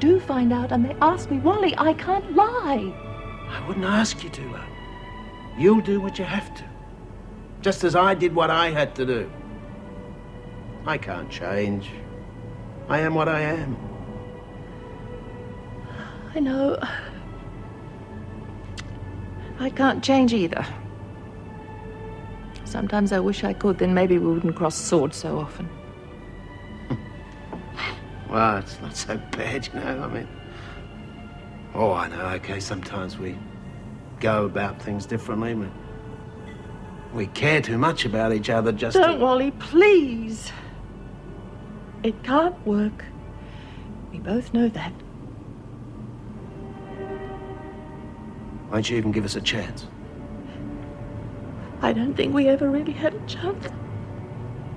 do find out and they ask me, Wally, I can't lie. I wouldn't ask you to, love. You'll do what you have to. Just as I did what I had to do. I can't change. I am what I am. I know. I can't change either. Sometimes I wish I could, then maybe we wouldn't cross swords so often. Well, it's not so bad, you know, I mean... Oh, I know, okay, sometimes we go about things differently. We care too much about each other just Don't, Wally, please. It can't work. We both know that. Won't you even give us a chance? I don't think we ever really had a chance.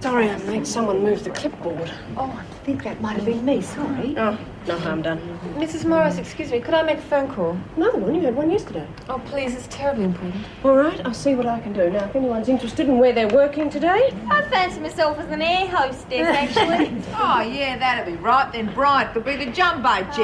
Sorry, I made someone move the clipboard. Oh, I think that might have been me, sorry. Oh, no harm done. Mrs. Morris, excuse me, could I make a phone call? Another one? You had one yesterday. Oh, please, it's terribly important. All right, I'll see what I can do. Now, if anyone's interested in where they're working today... I fancy myself as an air hostess, actually. Oh, yeah, that'd be right. Then Bryant could be the jumbo jet.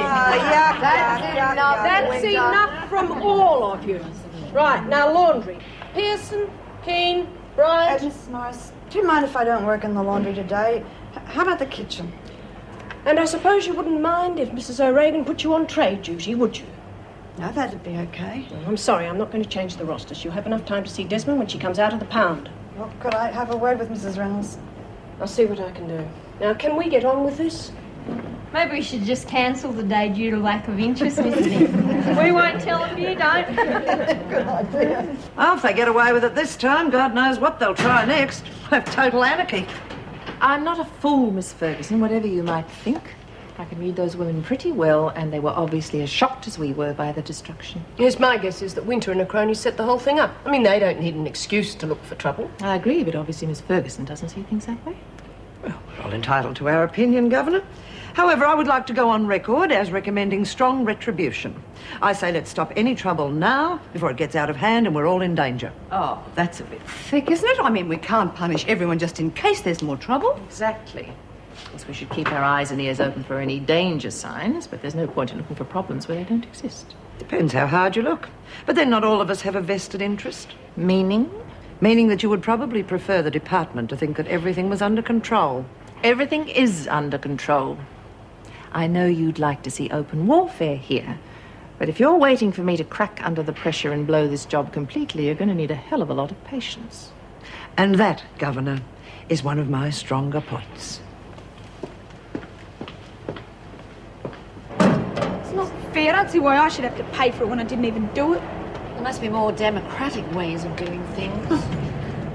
That's enough from all of you. Right, now laundry. Pearson, Keane, Bryant... Mrs. Morris, do you mind if I don't work in the laundry today? How about the kitchen? And I suppose you wouldn't mind if Mrs. O'Regan put you on trade duty, would you? No, that'd be okay. Well, I'm sorry, I'm not going to change the roster. She'll have enough time to see Desmond when she comes out of the pound. Well, could I have a word with Mrs. Reynolds? I'll see what I can do. Now, can we get on with this? Maybe we should just cancel the day due to lack of interest, Mrs. We won't tell if you don't. Good idea. Well, if they get away with it this time, God knows what they'll try next. We'll have total anarchy. I'm not a fool, Miss Ferguson, whatever you might think. I can read those women pretty well, and they were obviously as shocked as we were by the destruction. Yes, my guess is that Winter and her cronies set the whole thing up. I mean, they don't need an excuse to look for trouble. I agree, but obviously Miss Ferguson doesn't see things that way. Well, we're all entitled to our opinion, Governor. However, I would like to go on record as recommending strong retribution. I say let's stop any trouble now before it gets out of hand and we're all in danger. Oh, that's a bit thick, isn't it? I mean, we can't punish everyone just in case there's more trouble. Exactly. Of course, we should keep our eyes and ears open for any danger signs, but there's no point in looking for problems where they don't exist. Depends how hard you look. But then not all of us have a vested interest. Meaning? Meaning that you would probably prefer the department to think that everything was under control. Everything is under control. I know you'd like to see open warfare here, but if you're waiting for me to crack under the pressure and blow this job completely, you're going to need a hell of a lot of patience. And that, Governor, is one of my stronger points. It's not fair. I don't see why I should have to pay for it when I didn't even do it. There must be more democratic ways of doing things.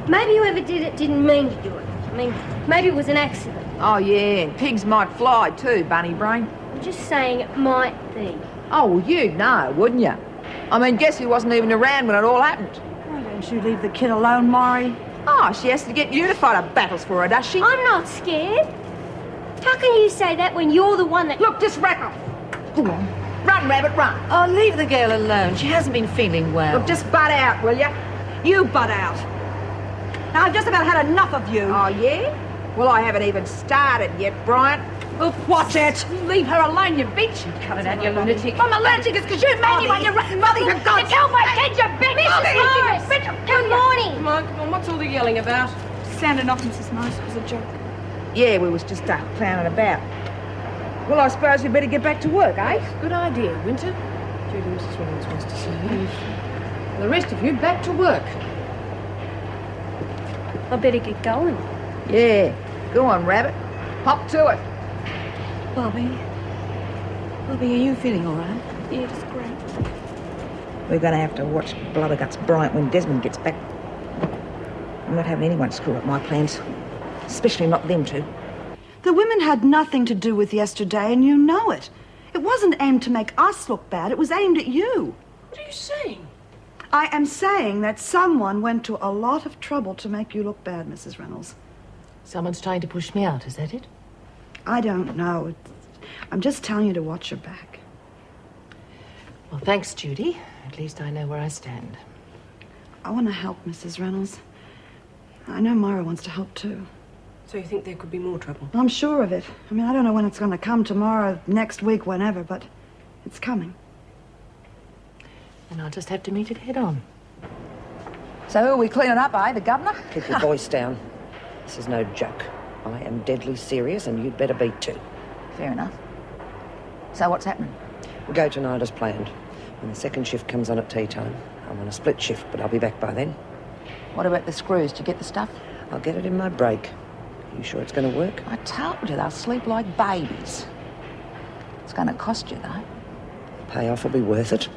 Maybe whoever did it didn't mean to do it. I mean, maybe it was an accident. Oh, yeah, and pigs might fly too, Bunny Brain. I'm just saying it might be. Oh, well, you'd know, wouldn't you? I mean, guess who wasn't even around when it all happened? Why don't you leave the kid alone, Maury? Oh, she has to get you to fight her battles for her, does she? I'm not scared. How can you say that when you're the one that... Look, just rack off. Go on. Run, Rabbit, run. Oh, leave the girl alone. She hasn't been feeling well. Look, just butt out, will you? You butt out. Now, I've just about had enough of you. Oh, yeah? Well, I haven't even started yet, Bryant. Well, watch it. Leave her alone, you bitch. Cut it out, you lunatic. I'm allergic. It's because you made me when you're rotten mother. You killed my kid, you bitch. Mrs. Morris, good morning. Come on, what's all the yelling about? Sounded off, Mrs. Morris. It was a joke. Yeah, we was just clowning about. Well, I suppose we'd better get back to work, eh? Good idea, Winter. Judy, Mrs. Reynolds wants to see you. The rest of you, back to work. I better get going. Yeah. Go on, Rabbit. Hop to it. Bobby, are you feeling all right? Yeah, it's great. We're going to have to watch Blubberguts Bryant when Desmond gets back. I'm not having anyone screw up my plans. Especially not them two. The women had nothing to do with yesterday, and you know it. It wasn't aimed to make us look bad. It was aimed at you. What are you saying? I am saying that someone went to a lot of trouble to make you look bad, Mrs. Reynolds. Someone's trying to push me out, is that it? I don't know. I'm just telling you to watch your back. Well, thanks, Judy. At least I know where I stand. I want to help, Mrs. Reynolds. I know Myra wants to help, too. So you think there could be more trouble? I'm sure of it. I mean, I don't know when it's going to come, tomorrow, next week, whenever, but it's coming. And I'll just have to meet it head on. So who are we cleaning up, eh? The governor? Keep your voice down. This is no joke. I am deadly serious, and you'd better be too. Fair enough. So what's happening? We'll go tonight as planned. When the second shift comes on at tea time, I'm on a split shift, but I'll be back by then. What about the screws? Did you get the stuff? I'll get it in my break. Are you sure it's going to work? I told you, they'll sleep like babies. It's going to cost you, though. Payoff will be worth it.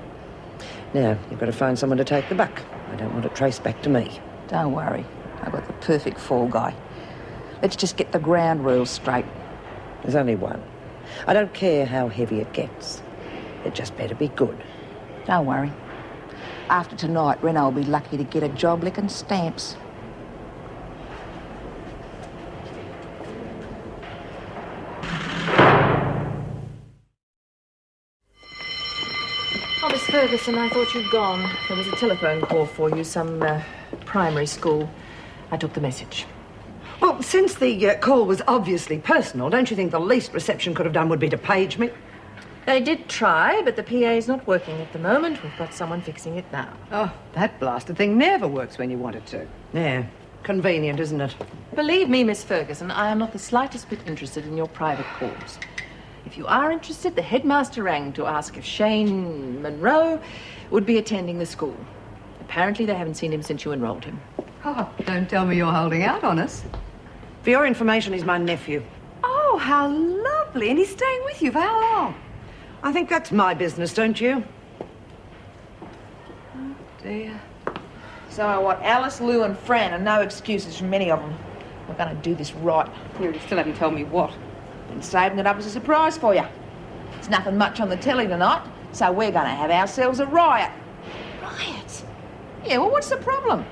Now, you've got to find someone to take the buck. I don't want it traced back to me. Don't worry. I've got the perfect fall guy. Let's just get the ground rules straight. There's only one. I don't care how heavy it gets. It just better be good. Don't worry. After tonight, Reno will be lucky to get a job licking stamps. Oh, Miss Ferguson, I thought you'd gone. There was a telephone call for you, some primary school. I took the message. Well, since the call was obviously personal, don't you think the least reception could have done would be to page me? They did try, but the PA's not working at the moment. We've got someone fixing it now. Oh, that blasted thing never works when you want it to. Yeah. Convenient, isn't it? Believe me, Miss Ferguson, I am not the slightest bit interested in your private calls. If you are interested, the headmaster rang to ask if Shane Monroe would be attending the school. Apparently they haven't seen him since you enrolled him. Oh, don't tell me you're holding out on us. For your information, he's my nephew. Oh, how lovely. And he's staying with you for how long? I think that's my business, don't you? Dear. So what, Alice, Lou and Fran, and no excuses from any of them. We're going to do this right. You still haven't told me what. Been saving it up as a surprise for you. There's nothing much on the telly tonight, so we're going to have ourselves a riot. Riot? Yeah, well, what's the problem?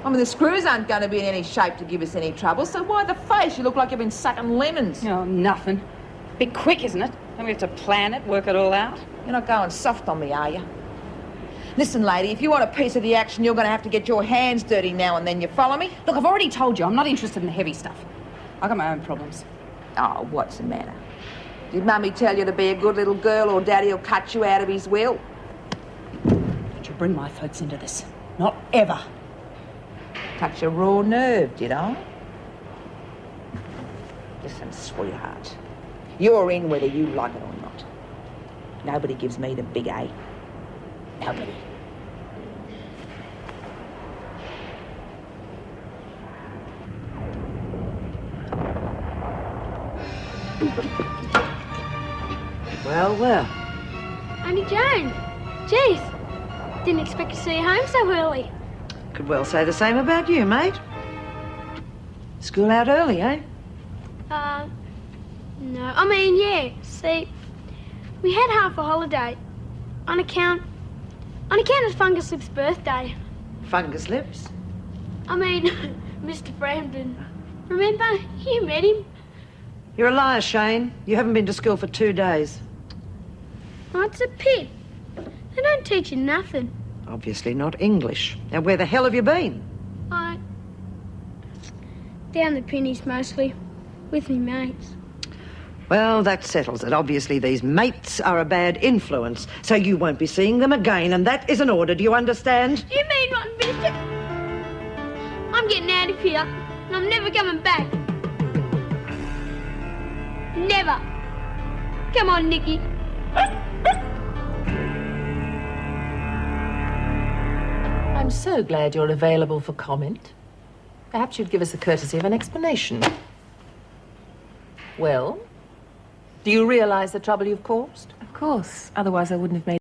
I mean, the screws aren't going to be in any shape to give us any trouble, so why the face? You look like you've been sucking lemons. Oh, nothing. Bit quick, isn't it? Don't we have to plan it, work it all out? You're not going soft on me, are you? Listen, lady, if you want a piece of the action, you're going to have to get your hands dirty now and then. You follow me? Look, I've already told you I'm not interested in the heavy stuff. I got my own problems. Oh, what's the matter? Did Mummy tell you to be a good little girl or Daddy will cut you out of his will? Don't you bring my folks into this. Not ever. Touch a raw nerve, did I? Listen, sweetheart. You're in whether you like it or not. Nobody gives me the big A. Nobody. Well, well. Auntie Joan. Jeez. Didn't expect to see you home so early. Could well say the same about you, mate. School out early, eh? No. I mean, yeah. See, we had half a holiday on account of Fungus Lip's birthday. Fungus lips. I mean, Mr. Frampton. Remember? You met him. You're a liar, Shane. You haven't been to school for 2 days. Oh, it's a pit. They don't teach you nothing. Obviously not English. Now, where the hell have you been? Down the pennies mostly, with me mates. Well, that settles it. Obviously, these mates are a bad influence, so you won't be seeing them again, and that is an order. Do you understand? You mean rotten biscuit? I'm getting out of here, and I'm never coming back. Never. Come on, Nicky. I'm so glad you're available for comment. Perhaps you'd give us the courtesy of an explanation. Well, do you realize the trouble you've caused? Of course. Otherwise I wouldn't have made